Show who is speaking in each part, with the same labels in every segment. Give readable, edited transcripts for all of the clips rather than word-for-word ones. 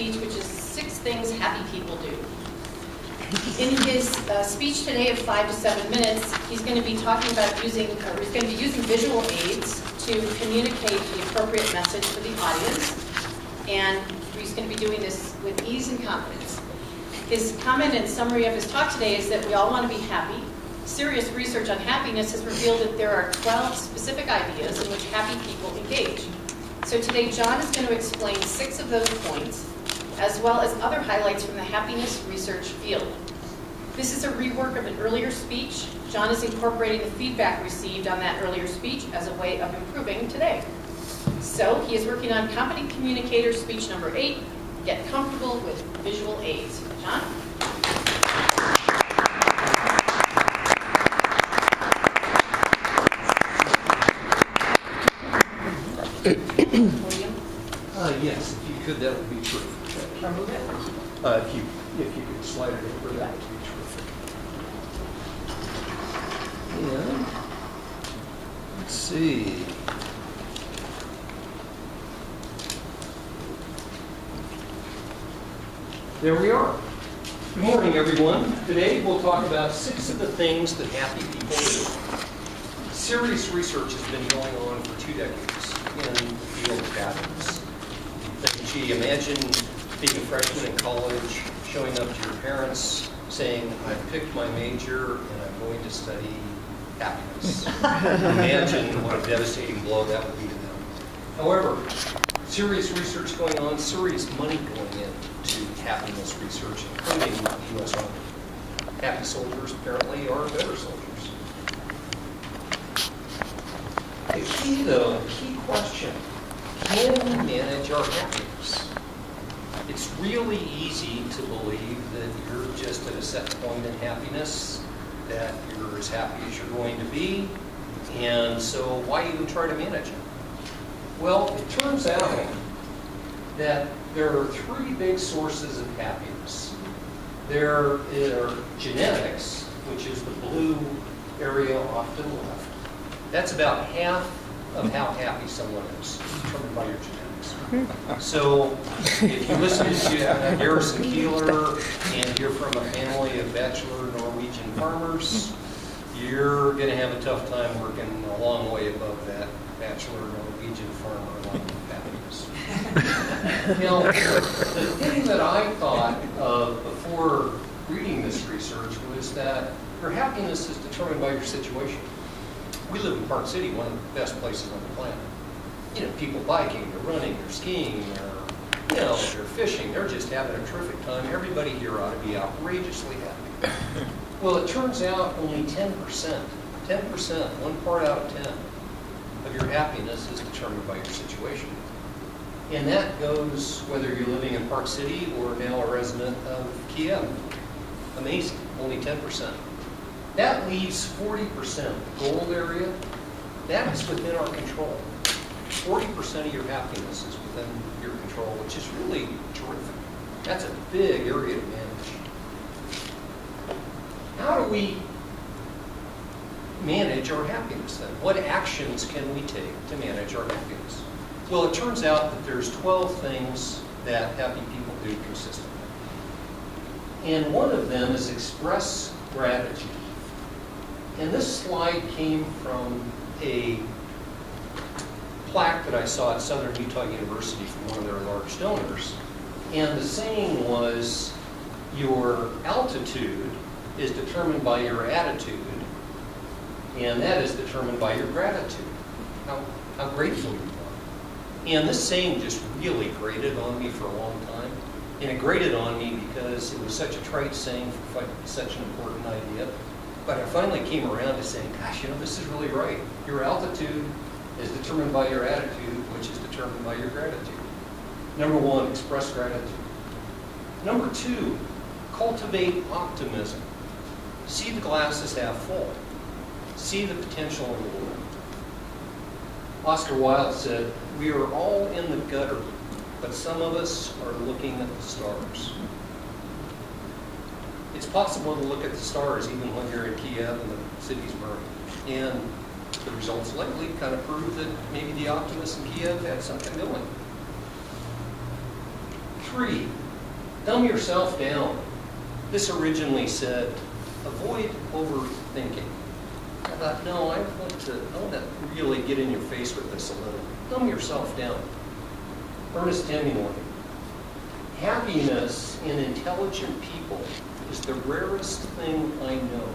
Speaker 1: speech, which is 6 things happy people do. In his speech today of 5 to 7 minutes, he's going to be talking about he's going to be using visual aids to communicate the appropriate message for the audience, and he's going to be doing this with ease and confidence. His comment and summary of his talk today is that we all want to be happy. Serious research on happiness has revealed that there are 12 specific ideas in which happy people engage. So today, John is going to explain 6 of those points, as well as other highlights from the happiness research field. This is a rework of an earlier speech. John is incorporating the feedback received on that earlier speech as a way of improving today. So he is working on Competent Communicator speech number 8, Get Comfortable with Visual Aids. John?
Speaker 2: Yes, if you could, that would be terrific.
Speaker 1: Can I move it?
Speaker 2: If you could slide it over, that would be terrific. And let's see. There we are. Good morning, everyone. Today we'll talk about 6 of the things that happy people do. Serious research has been going on for 2 decades in the field of happiness. Gee, imagine being a freshman in college, showing up to your parents, saying, I've picked my major and I'm going to study happiness. Imagine what a devastating blow that would be to them. However, serious research going on, serious money going into happiness research, including the U.S. Army. Happy soldiers apparently are better soldiers. The key, though, the key question, can we manage our happiness? It's really easy to believe that you're just at a set point in happiness, that you're as happy as you're going to be, and so why even try to manage it? Well, it turns out that there are 3 big sources of happiness. There are genetics, which is the blue area off to the left. That's about half of how happy someone is, determined by your genetics. So if you listen to Garrison Keillor and you're from a family of bachelor Norwegian farmers, you're going to have a tough time working a long way above that bachelor Norwegian farmer level of happiness. Now, the thing that I thought of before reading this research was that your happiness is determined by your situation. We live in Park City, one of the best places on the planet. You know, people biking, they're running, they're skiing, they're fishing, they're just having a terrific time. Everybody here ought to be outrageously happy. Well, it turns out only 10%, 1 part out of 10 of your happiness is determined by your situation. And that goes whether you're living in Park City or now a resident of Kiev. Amazing, only 10%. That leaves 40%, the gold area, that's within our control. 40% of your happiness is within your control, which is really terrific. That's a big area to manage. How do we manage our happiness then? What actions can we take to manage our happiness? Well, it turns out that there's 12 things that happy people do consistently. And one of them is express gratitude. And this slide came from a plaque that I saw at Southern Utah University from one of their large donors. And the saying was, your altitude is determined by your attitude, and that is determined by your gratitude, how grateful you are. And this saying just really grated on me for a long time. And it grated on me because it was such a trite saying for such an important idea. But I finally came around to saying, gosh, this is really right. Your altitude is determined by your attitude, which is determined by your gratitude. Number 1, express gratitude. Number 2, cultivate optimism. See the glass as half full. See the potential in the world. Oscar Wilde said, we are all in the gutter, but some of us are looking at the stars. It's possible to look at the stars even when you're in Kiev and the city's burning. And the results lately kind of prove that maybe the optimists in Kiev had something going. 3, dumb yourself down. This originally said, avoid overthinking. I thought, no, I want to really get in your face with this a little. Dumb yourself down. Ernest Hemingway. Happiness in intelligent people is the rarest thing I know.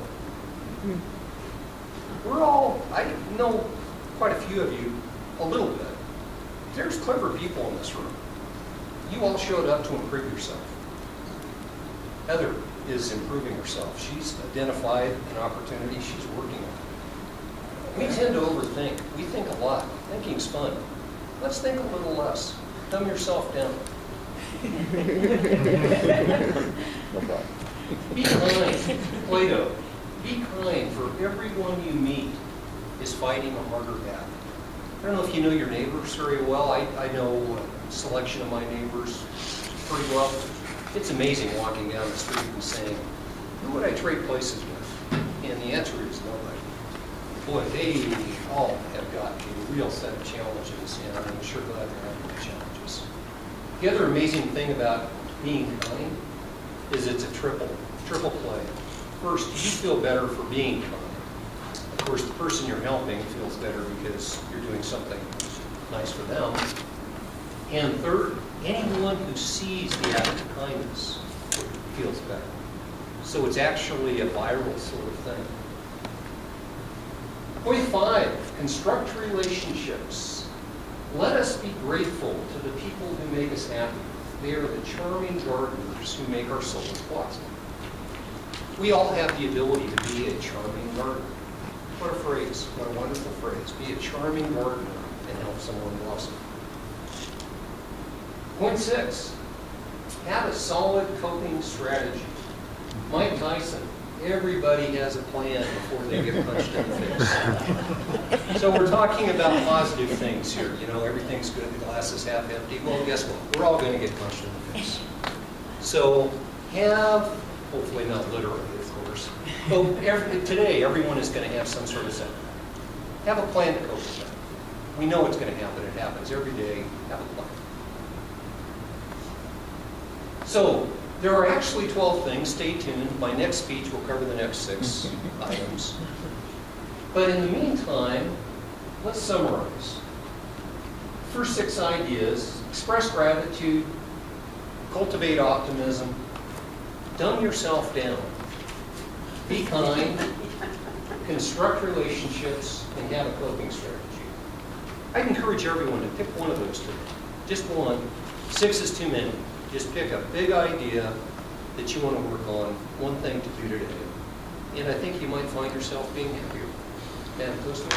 Speaker 2: I know quite a few of you a little bit. There's clever people in this room. You all showed up to improve yourself. Heather is improving herself. She's identified an opportunity she's working on. We tend to overthink. We think a lot. Thinking's fun. Let's think a little less. Dumb yourself down. Be kind. Plato. Be kind, for everyone you meet is fighting a harder battle. I don't know if you know your neighbors very well. I know a selection of my neighbors pretty well. It's amazing walking down the street and saying, who would I trade places with? And the answer is nobody. Boy, they all have got a real set of challenges, and I'm sure glad they're having the challenges. The other amazing thing about being kind is it's a triple play. First, you feel better for being kind. Of course, the person you're helping feels better because you're doing something nice for them. And third, anyone who sees the act of kindness feels better. So it's actually a viral sort of thing. Point 5, construct relationships. Let us be grateful to the people who make us happy. They are the charming gardeners who make our souls blossom. We all have the ability to be a charming gardener. What a phrase, what a wonderful phrase. Be a charming gardener and help someone blossom. Point 6, have a solid coping strategy. Mike Tyson, everybody has a plan before they get punched in the face. So we're talking about positive things here. You know, everything's good, the glass is half empty. Well, guess what? We're all going to get punched in the face. So have, hopefully not literally, of course, but today everyone is going to have some sort of setback. Have a plan to cope with that. We know it's going to happen. It happens every day. Have a plan. So there are actually 12 things. Stay tuned. My next speech will cover the next 6 items. But in the meantime, let's summarize. First 6 ideas: express gratitude, cultivate optimism, dumb yourself down, be kind, construct relationships, and have a coping strategy. I'd encourage everyone to pick one of those today. Just one. 6 is too many. Just pick a big idea that you want to work on, one thing to do today. And I think you might find yourself being happier. And close the